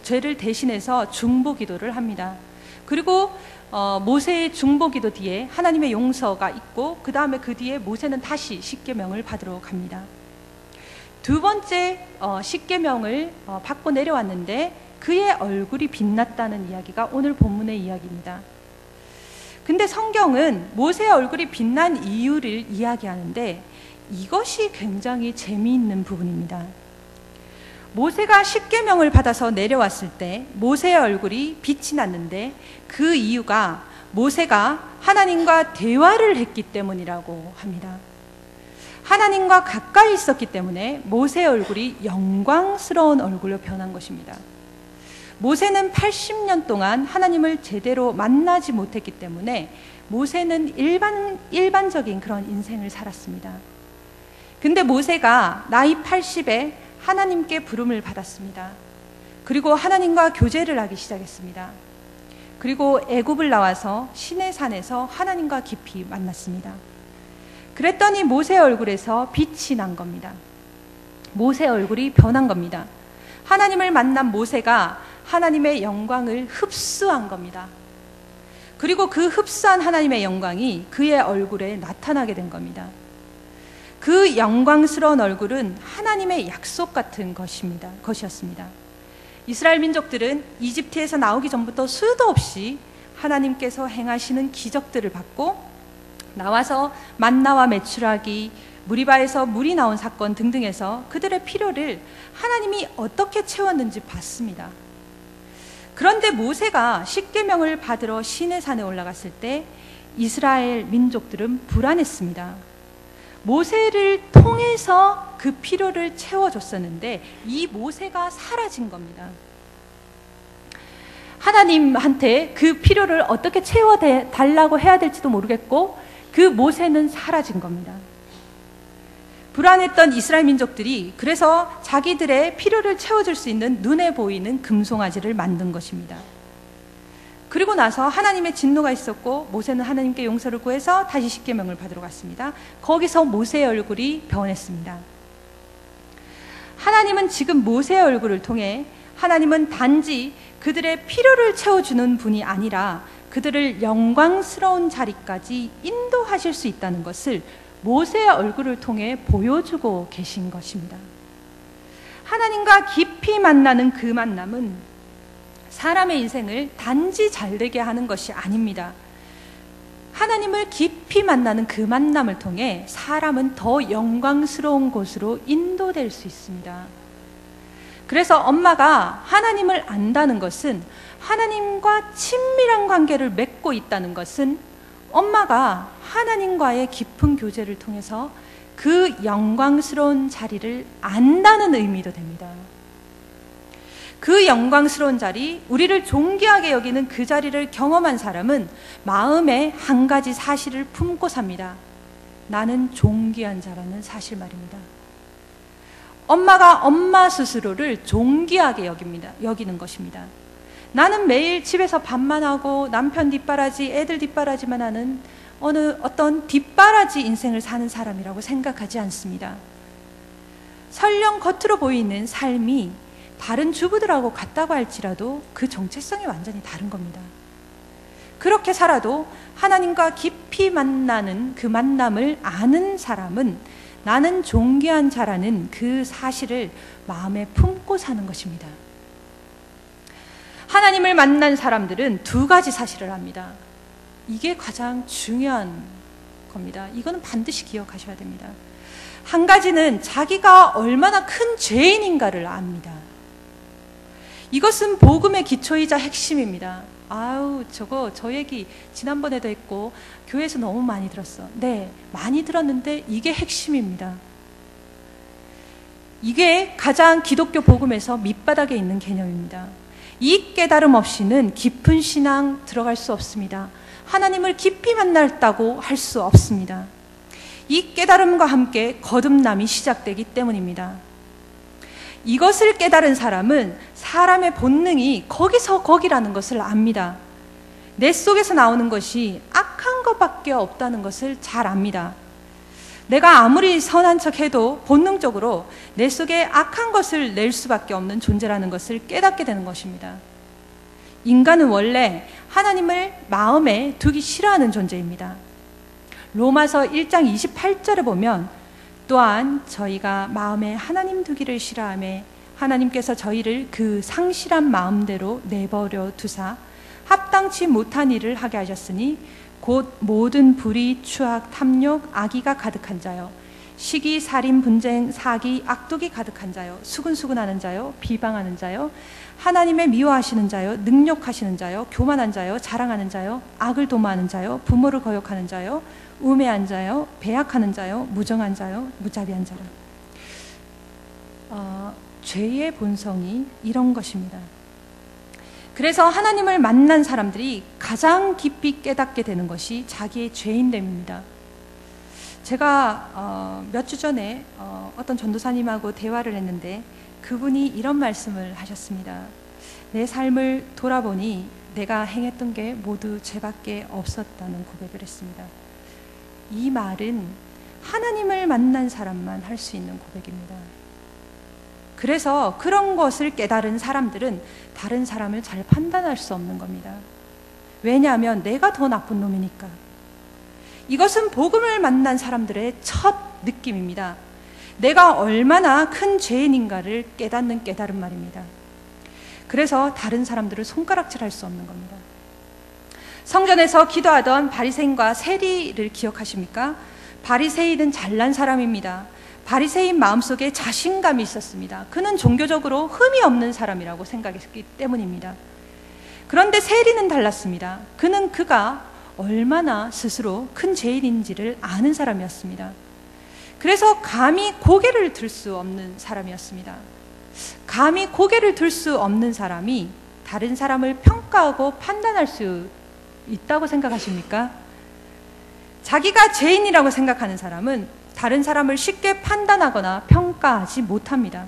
죄를 대신해서 중보기도를 합니다. 그리고 모세의 중보기도 뒤에 하나님의 용서가 있고 그 다음에 그 뒤에 모세는 다시 십계명을 받으러 갑니다. 두 번째 십계명을 받고 내려왔는데 그의 얼굴이 빛났다는 이야기가 오늘 본문의 이야기입니다. 근데 성경은 모세의 얼굴이 빛난 이유를 이야기하는데 이것이 굉장히 재미있는 부분입니다. 모세가 십계명을 받아서 내려왔을 때 모세의 얼굴이 빛이 났는데 그 이유가 모세가 하나님과 대화를 했기 때문이라고 합니다. 하나님과 가까이 있었기 때문에 모세의 얼굴이 영광스러운 얼굴로 변한 것입니다. 모세는 80년 동안 하나님을 제대로 만나지 못했기 때문에 모세는 일반적인 그런 인생을 살았습니다. 근데 모세가 나이 80에 하나님께 부름을 받았습니다. 그리고 하나님과 교제를 하기 시작했습니다. 그리고 애굽을 나와서 시내산에서 하나님과 깊이 만났습니다. 그랬더니 모세의 얼굴에서 빛이 난 겁니다. 모세의 얼굴이 변한 겁니다. 하나님을 만난 모세가 하나님의 영광을 흡수한 겁니다. 그리고 그 흡수한 하나님의 영광이 그의 얼굴에 나타나게 된 겁니다. 그 영광스러운 얼굴은 하나님의 약속 같은 것이었습니다. 이스라엘 민족들은 이집트에서 나오기 전부터 수도 없이 하나님께서 행하시는 기적들을 받고 나와서 만나와 메추라기, 무리바에서 물이 나온 사건 등등에서 그들의 필요를 하나님이 어떻게 채웠는지 봤습니다. 그런데 모세가 십계명을 받으러 시내산에 올라갔을 때 이스라엘 민족들은 불안했습니다. 모세를 통해서 그 필요를 채워줬었는데 이 모세가 사라진 겁니다. 하나님한테 그 필요를 어떻게 채워달라고 해야 될지도 모르겠고 그 모세는 사라진 겁니다. 불안했던 이스라엘 민족들이 그래서 자기들의 필요를 채워줄 수 있는 눈에 보이는 금송아지를 만든 것입니다. 그리고 나서 하나님의 진노가 있었고 모세는 하나님께 용서를 구해서 다시 십계명을 받으러 갔습니다. 거기서 모세의 얼굴이 변했습니다. 하나님은 지금 모세의 얼굴을 통해 하나님은 단지 그들의 필요를 채워주는 분이 아니라 그들을 영광스러운 자리까지 인도하실 수 있다는 것을 모세의 얼굴을 통해 보여주고 계신 것입니다. 하나님과 깊이 만나는 그 만남은 사람의 인생을 단지 잘되게 하는 것이 아닙니다. 하나님을 깊이 만나는 그 만남을 통해 사람은 더 영광스러운 곳으로 인도될 수 있습니다. 그래서 엄마가 하나님을 안다는 것은 하나님과 친밀한 관계를 맺고 있다는 것은 엄마가 하나님과의 깊은 교제를 통해서 그 영광스러운 자리를 안다는 의미도 됩니다. 그 영광스러운 자리, 우리를 존귀하게 여기는 그 자리를 경험한 사람은 마음에 한 가지 사실을 품고 삽니다. 나는 존귀한 자라는 사실 말입니다. 엄마가 엄마 스스로를 존귀하게 여기는 것입니다. 나는 매일 집에서 밥만 하고 남편 뒷바라지, 애들 뒷바라지만 하는 어떤 뒷바라지 인생을 사는 사람이라고 생각하지 않습니다. 설령 겉으로 보이는 삶이 다른 주부들하고 같다고 할지라도 그 정체성이 완전히 다른 겁니다. 그렇게 살아도 하나님과 깊이 만나는 그 만남을 아는 사람은 나는 존귀한 자라는 그 사실을 마음에 품고 사는 것입니다. 하나님을 만난 사람들은 두 가지 사실을 합니다. 이게 가장 중요한 겁니다. 이거는 반드시 기억하셔야 됩니다. 한 가지는 자기가 얼마나 큰 죄인인가를 압니다. 이것은 복음의 기초이자 핵심입니다. 저 얘기 지난번에도 했고 교회에서 너무 많이 들었어. 네, 많이 들었는데 이게 핵심입니다. 이게 가장 기독교 복음에서 밑바닥에 있는 개념입니다. 이 깨달음 없이는 깊은 신앙 들어갈 수 없습니다. 하나님을 깊이 만났다고 할 수 없습니다. 이 깨달음과 함께 거듭남이 시작되기 때문입니다. 이것을 깨달은 사람은 사람의 본능이 거기서 거기라는 것을 압니다. 내 속에서 나오는 것이 악한 것밖에 없다는 것을 잘 압니다. 내가 아무리 선한 척해도 본능적으로 내 속에 악한 것을 낼 수밖에 없는 존재라는 것을 깨닫게 되는 것입니다. 인간은 원래 하나님을 마음에 두기 싫어하는 존재입니다. 로마서 1장 28절에 보면 또한 저희가 마음에 하나님 두기를 싫어하며 하나님께서 저희를 그 상실한 마음대로 내버려 두사 합당치 못한 일을 하게 하셨으니 곧 모든 불의, 추악, 탐욕, 악의가 가득한 자요 시기, 살인, 분쟁, 사기, 악독이 가득한 자요 수근수근하는 자요 비방하는 자요 하나님의 미워하시는 자요 능욕하시는 자요 교만한 자요 자랑하는 자요 악을 도모하는 자요 부모를 거역하는 자요 우매한 자요 배약하는 자요 무정한 자요 무자비한 자라. 죄의 본성이 이런 것입니다. 그래서 하나님을 만난 사람들이 가장 깊이 깨닫게 되는 것이 자기의 죄인됨입니다. 제가 몇 주 전에 어떤 전도사님하고 대화를 했는데 그분이 이런 말씀을 하셨습니다. 내 삶을 돌아보니 내가 행했던 게 모두 죄밖에 없었다는 고백을 했습니다. 이 말은 하나님을 만난 사람만 할 수 있는 고백입니다. 그래서 그런 것을 깨달은 사람들은 다른 사람을 잘 판단할 수 없는 겁니다. 왜냐하면 내가 더 나쁜 놈이니까. 이것은 복음을 만난 사람들의 첫 느낌입니다. 내가 얼마나 큰 죄인인가를 깨닫는 깨달은 말입니다. 그래서 다른 사람들을 손가락질할 수 없는 겁니다. 성전에서 기도하던 바리새인과 세리를 기억하십니까? 바리새인은 잘난 사람입니다. 바리새인 마음속에 자신감이 있었습니다. 그는 종교적으로 흠이 없는 사람이라고 생각했기 때문입니다. 그런데 세리는 달랐습니다. 그가 얼마나 스스로 큰 죄인인지를 아는 사람이었습니다. 그래서 감히 고개를 들 수 없는 사람이었습니다. 감히 고개를 들 수 없는 사람이 다른 사람을 평가하고 판단할 수 있다고 생각하십니까? 자기가 죄인이라고 생각하는 사람은 다른 사람을 쉽게 판단하거나 평가하지 못합니다.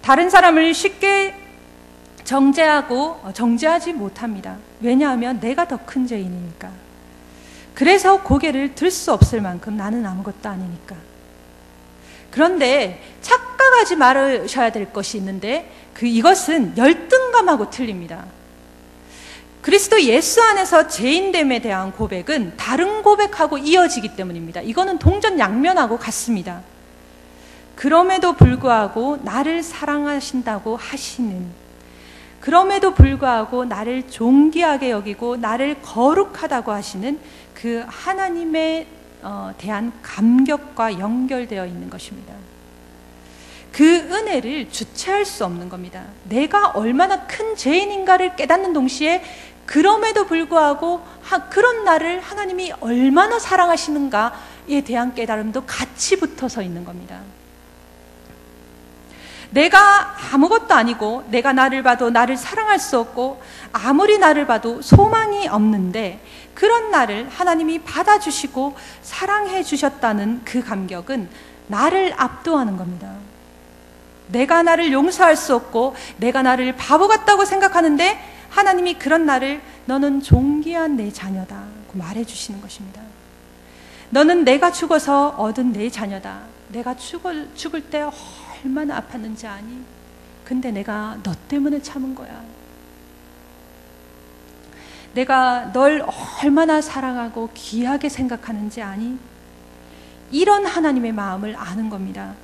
다른 사람을 쉽게 정죄하지 못합니다. 왜냐하면 내가 더 큰 죄인이니까. 그래서 고개를 들 수 없을 만큼 나는 아무것도 아니니까. 그런데 착각하지 말으셔야 될 것이 있는데 이것은 열등감하고 틀립니다. 그리스도 예수 안에서 죄인됨에 대한 고백은 다른 고백하고 이어지기 때문입니다. 이거는 동전양면하고 같습니다. 그럼에도 불구하고 나를 사랑하신다고 하시는, 그럼에도 불구하고 나를 존귀하게 여기고 나를 거룩하다고 하시는 그 하나님에 대한 감격과 연결되어 있는 것입니다. 그 은혜를 주체할 수 없는 겁니다. 내가 얼마나 큰 죄인인가를 깨닫는 동시에 그럼에도 불구하고 그런 나를 하나님이 얼마나 사랑하시는가에 대한 깨달음도 같이 붙어서 있는 겁니다. 내가 아무것도 아니고 내가 나를 봐도 나를 사랑할 수 없고 아무리 나를 봐도 소망이 없는데 그런 나를 하나님이 받아주시고 사랑해 주셨다는 그 감격은 나를 압도하는 겁니다. 내가 나를 용서할 수 없고 내가 나를 바보 같다고 생각하는데 하나님이 그런 나를 너는 존귀한 내 자녀다 말해 주시는 것입니다. 너는 내가 죽어서 얻은 내 자녀다. 내가 죽을 때 얼마나 아팠는지 아니? 근데 내가 너 때문에 참은 거야. 내가 널 얼마나 사랑하고 귀하게 생각하는지 아니? 이런 하나님의 마음을 아는 겁니다.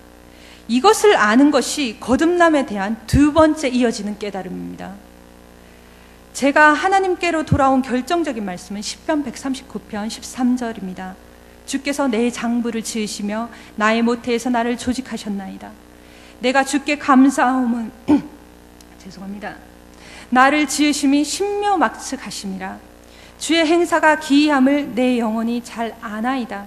이것을 아는 것이 거듭남에 대한 두 번째 이어지는 깨달음입니다. 제가 하나님께로 돌아온 결정적인 말씀은 시편 139편 13절입니다. 주께서 내 장부를 지으시며 나의 모태에서 나를 조직하셨나이다. 내가 주께 감사함은 죄송합니다. 나를 지으심이 신묘막측하심이라. 주의 행사가 기이함을 내 영혼이 잘 아나이다.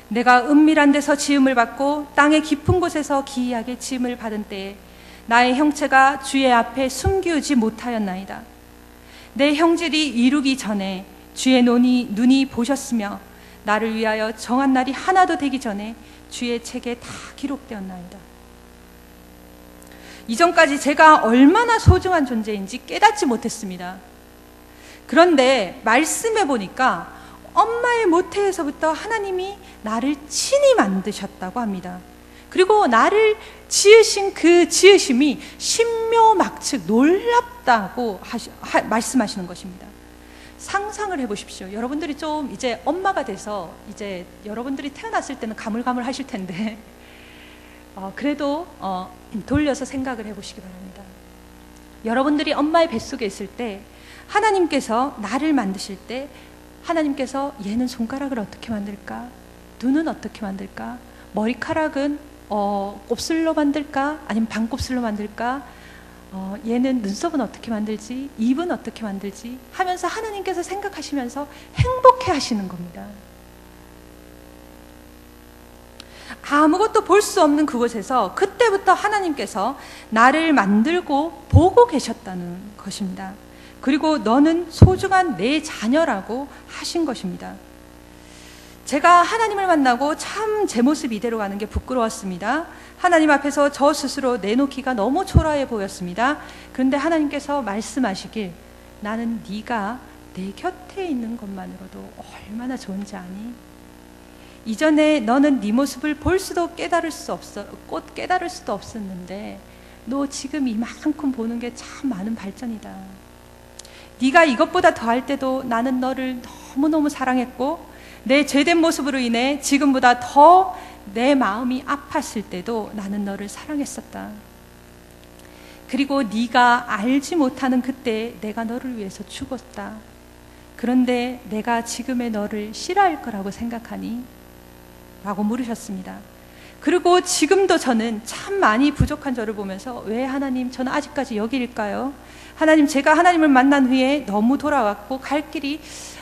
내가 은밀한 데서 지음을 받고 땅의 깊은 곳에서 기이하게 지음을 받은 때에 나의 형체가 주의 앞에 숨기우지 못하였나이다. 내 형질이 이루기 전에 주의 눈이 보셨으며 나를 위하여 정한 날이 하나도 되기 전에 주의 책에 다 기록되었나이다. 이전까지 제가 얼마나 소중한 존재인지 깨닫지 못했습니다. 그런데 말씀해 보니까 엄마의 모태에서부터 하나님이 나를 친히 만드셨다고 합니다. 그리고 나를 지으신 그 지으심이 신묘막측 놀랍다고 말씀하시는 것입니다. 상상을 해보십시오. 여러분들이 좀 이제 엄마가 돼서 이제 여러분들이 태어났을 때는 가물가물 하실 텐데 그래도 돌려서 생각을 해보시기 바랍니다. 여러분들이 엄마의 뱃속에 있을 때 하나님께서 나를 만드실 때 하나님께서 얘는 손가락을 어떻게 만들까? 눈은 어떻게 만들까? 머리카락은 곱슬로 만들까? 아니면 반곱슬로 만들까? 얘는 눈썹은 어떻게 만들지? 입은 어떻게 만들지? 하면서 하나님께서 생각하시면서 행복해 하시는 겁니다. 아무것도 볼 수 없는 그곳에서 그때부터 하나님께서 나를 만들고 보고 계셨다는 것입니다. 그리고 너는 소중한 내 자녀라고 하신 것입니다. 제가 하나님을 만나고 참 제 모습 이대로 가는 게 부끄러웠습니다. 하나님 앞에서 저 스스로 내놓기가 너무 초라해 보였습니다. 그런데 하나님께서 말씀하시길 나는 네가 내 곁에 있는 것만으로도 얼마나 좋은지 아니? 이전에 너는 네 모습을 볼 수도 깨달을 수도 없었는데 너 지금 이만큼 보는 게 참 많은 발전이다. 네가 이것보다 더할 때도 나는 너를 너무너무 사랑했고 내 죄된 모습으로 인해 지금보다 더 내 마음이 아팠을 때도 나는 너를 사랑했었다. 그리고 네가 알지 못하는 그때 내가 너를 위해서 죽었다. 그런데 내가 지금의 너를 싫어할 거라고 생각하니? 라고 물으셨습니다. 그리고 지금도 저는 참 많이 부족한 저를 보면서 왜 하나님 저는 아직까지 여기일까요? 하나님 제가 하나님을 만난 후에 너무 돌아왔고 갈 길이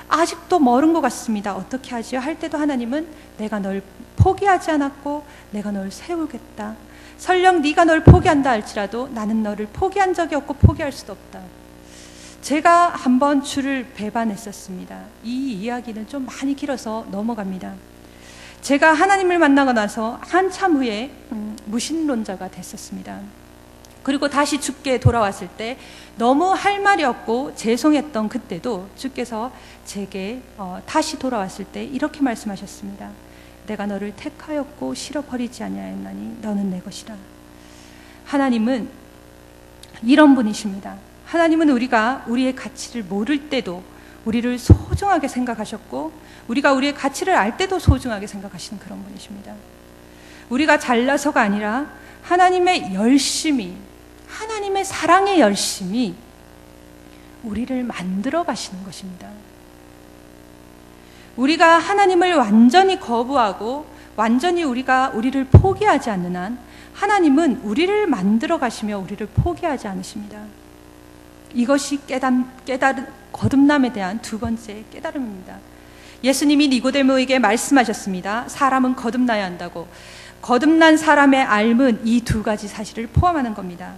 아직도 멀은 것 같습니다. 어떻게 하지요? 할 때도 하나님은 내가 널 포기하지 않았고 내가 널 세우겠다. 설령 네가 널 포기한다 할지라도 나는 너를 포기한 적이 없고 포기할 수도 없다. 제가 한번 주를 배반했었습니다. 이 이야기는 좀 많이 길어서 넘어갑니다. 제가 하나님을 만나고 나서 한참 후에 무신론자가 됐었습니다. 그리고 다시 주께 돌아왔을 때 너무 할 말이 없고 죄송했던 그때도 주께서 제게 다시 돌아왔을 때 이렇게 말씀하셨습니다. 내가 너를 택하였고 실어버리지 아니하였나니 너는 내 것이라. 하나님은 이런 분이십니다. 하나님은 우리가 우리의 가치를 모를 때도 우리를 소중하게 생각하셨고 우리가 우리의 가치를 알 때도 소중하게 생각하시는 그런 분이십니다. 우리가 잘나서가 아니라 하나님의 열심이, 하나님의 사랑의 열심이 우리를 만들어 가시는 것입니다. 우리가 하나님을 완전히 거부하고 완전히 우리를 포기하지 않는 한 하나님은 우리를 만들어 가시며 우리를 포기하지 않으십니다. 이것이 거듭남에 대한 두 번째 깨달음입니다. 예수님이 니고데모에게 말씀하셨습니다. 사람은 거듭나야 한다고. 거듭난 사람의 삶은 이 두 가지 사실을 포함하는 겁니다.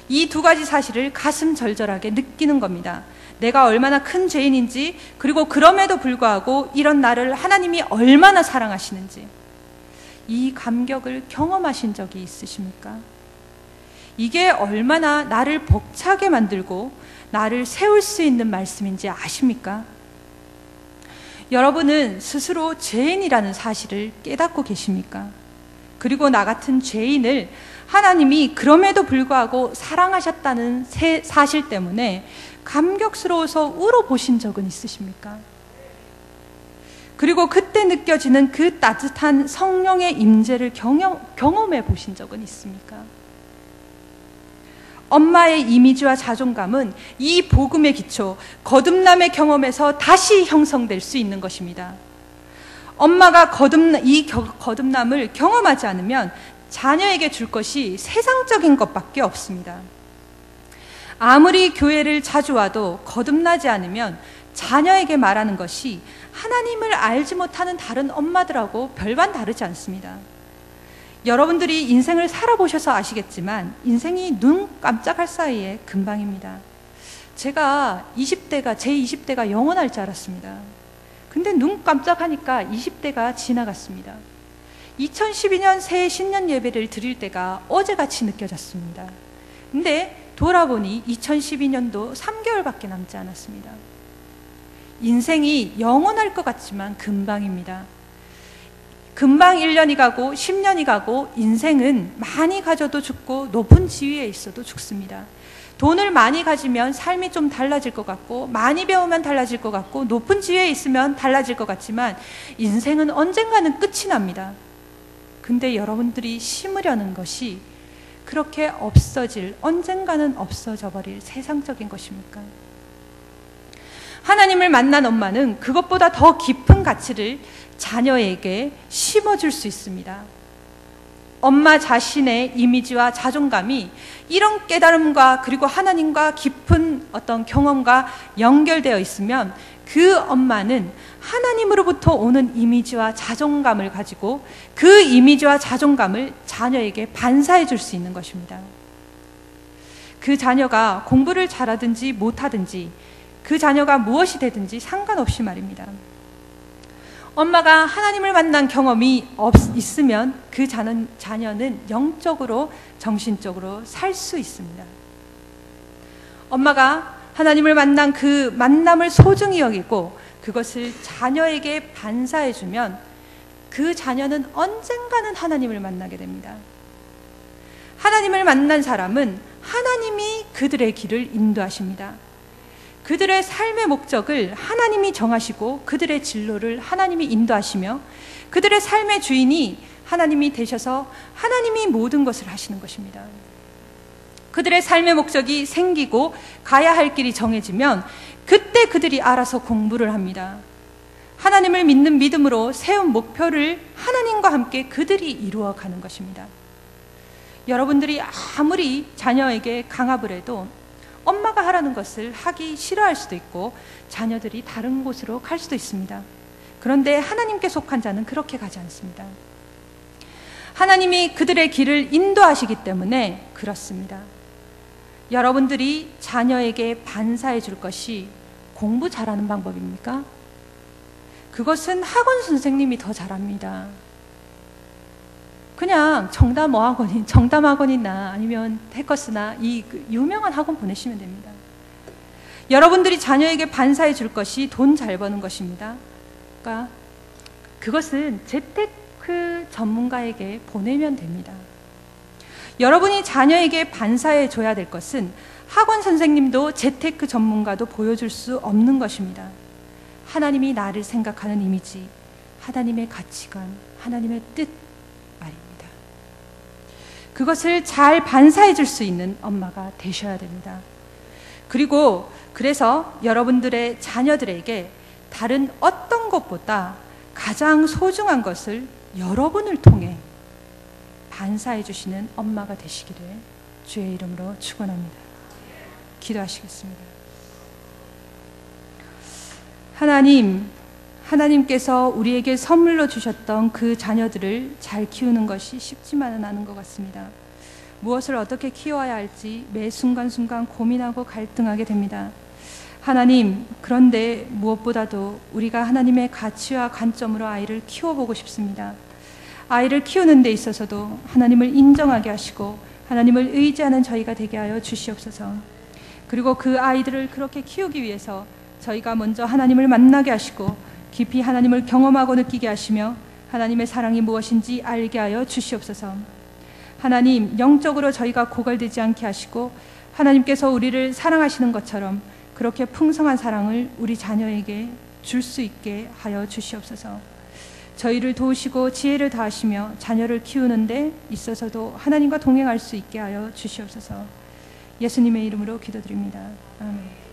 이 두 가지 사실을 가슴 절절하게 느끼는 겁니다. 내가 얼마나 큰 죄인인지, 그리고 그럼에도 불구하고 이런 나를 하나님이 얼마나 사랑하시는지, 이 감격을 경험하신 적이 있으십니까? 이게 얼마나 나를 벅차게 만들고 나를 세울 수 있는 말씀인지 아십니까? 여러분은 스스로 죄인이라는 사실을 깨닫고 계십니까? 그리고 나 같은 죄인을 하나님이 그럼에도 불구하고 사랑하셨다는 사실 때문에 감격스러워서 울어보신 적은 있으십니까? 그리고 그때 느껴지는 그 따뜻한 성령의 임재를 경험해 보신 적은 있습니까? 엄마의 이미지와 자존감은 이 복음의 기초, 거듭남의 경험에서 다시 형성될 수 있는 것입니다. 엄마가 이 거듭남을 경험하지 않으면 자녀에게 줄 것이 세상적인 것밖에 없습니다. 아무리 교회를 자주 와도 거듭나지 않으면 자녀에게 말하는 것이 하나님을 알지 못하는 다른 엄마들하고 별반 다르지 않습니다. 여러분들이 인생을 살아보셔서 아시겠지만 인생이 눈 깜짝할 사이에 금방입니다. 제가 제 20대가 영원할 줄 알았습니다. 근데 눈 깜짝하니까 20대가 지나갔습니다. 2012년 새해 신년 예배를 드릴 때가 어제같이 느껴졌습니다. 근데 돌아보니 2012년도 3개월밖에 남지 않았습니다. 인생이 영원할 것 같지만 금방입니다. 금방 1년이 가고 10년이 가고 인생은 많이 가져도 죽고 높은 지위에 있어도 죽습니다. 돈을 많이 가지면 삶이 좀 달라질 것 같고 많이 배우면 달라질 것 같고 높은 지위에 있으면 달라질 것 같지만 인생은 언젠가는 끝이 납니다. 근데 여러분들이 심으려는 것이 그렇게 없어질, 언젠가는 없어져 버릴 세상적인 것입니까? 하나님을 만난 엄마는 그것보다 더 깊은 가치를 자녀에게 심어줄 수 있습니다. 엄마 자신의 이미지와 자존감이 이런 깨달음과 그리고 하나님과 깊은 어떤 경험과 연결되어 있으면 그 엄마는 하나님으로부터 오는 이미지와 자존감을 가지고 그 이미지와 자존감을 자녀에게 반사해 줄 수 있는 것입니다. 그 자녀가 공부를 잘하든지 못하든지 그 자녀가 무엇이 되든지 상관없이 말입니다. 엄마가 하나님을 만난 경험이 있으면 그 자녀는 영적으로 정신적으로 살 수 있습니다. 엄마가 하나님을 만난 그 만남을 소중히 여기고 그것을 자녀에게 반사해주면 그 자녀는 언젠가는 하나님을 만나게 됩니다. 하나님을 만난 사람은 하나님이 그들의 길을 인도하십니다. 그들의 삶의 목적을 하나님이 정하시고 그들의 진로를 하나님이 인도하시며 그들의 삶의 주인이 하나님이 되셔서 하나님이 모든 것을 하시는 것입니다. 그들의 삶의 목적이 생기고 가야 할 길이 정해지면 그때 그들이 알아서 공부를 합니다. 하나님을 믿는 믿음으로 세운 목표를 하나님과 함께 그들이 이루어가는 것입니다. 여러분들이 아무리 자녀에게 강압을 해도 엄마가 하라는 것을 하기 싫어할 수도 있고 자녀들이 다른 곳으로 갈 수도 있습니다. 그런데 하나님께 속한 자는 그렇게 가지 않습니다. 하나님이 그들의 길을 인도하시기 때문에 그렇습니다. 여러분들이 자녀에게 반사해 줄 것이 공부 잘하는 방법입니까? 그것은 학원 선생님이 더 잘합니다. 그냥 정담학원이나 아니면 해커스나 이 유명한 학원 보내시면 됩니다. 여러분들이 자녀에게 반사해 줄 것이 돈 잘 버는 것입니다. 그러니까 그것은 재테크 전문가에게 보내면 됩니다. 여러분이 자녀에게 반사해 줘야 될 것은 학원 선생님도 재테크 전문가도 보여줄 수 없는 것입니다. 하나님이 나를 생각하는 이미지, 하나님의 가치관, 하나님의 뜻 말입니다. 그것을 잘 반사해 줄 수 있는 엄마가 되셔야 됩니다. 그래서 여러분들의 자녀들에게 다른 어떤 것보다 가장 소중한 것을 여러분을 통해 반사해 주시는 엄마가 되시기를 주의 이름으로 축원합니다. 기도하시겠습니다. 하나님께서 우리에게 선물로 주셨던 그 자녀들을 잘 키우는 것이 쉽지만은 않은 것 같습니다. 무엇을 어떻게 키워야 할지 매 순간순간 고민하고 갈등하게 됩니다. 하나님, 그런데 무엇보다도 우리가 하나님의 가치와 관점으로 아이를 키워보고 싶습니다. 아이를 키우는 데 있어서도 하나님을 인정하게 하시고 하나님을 의지하는 저희가 되게 하여 주시옵소서. 그리고 그 아이들을 그렇게 키우기 위해서 저희가 먼저 하나님을 만나게 하시고 깊이 하나님을 경험하고 느끼게 하시며 하나님의 사랑이 무엇인지 알게 하여 주시옵소서. 하나님, 영적으로 저희가 고갈되지 않게 하시고 하나님께서 우리를 사랑하시는 것처럼 그렇게 풍성한 사랑을 우리 자녀에게 줄 수 있게 하여 주시옵소서. 저희를 도우시고 지혜를 다하시며 자녀를 키우는 데 있어서도 하나님과 동행할 수 있게 하여 주시옵소서. 예수님의 이름으로 기도드립니다. 아멘.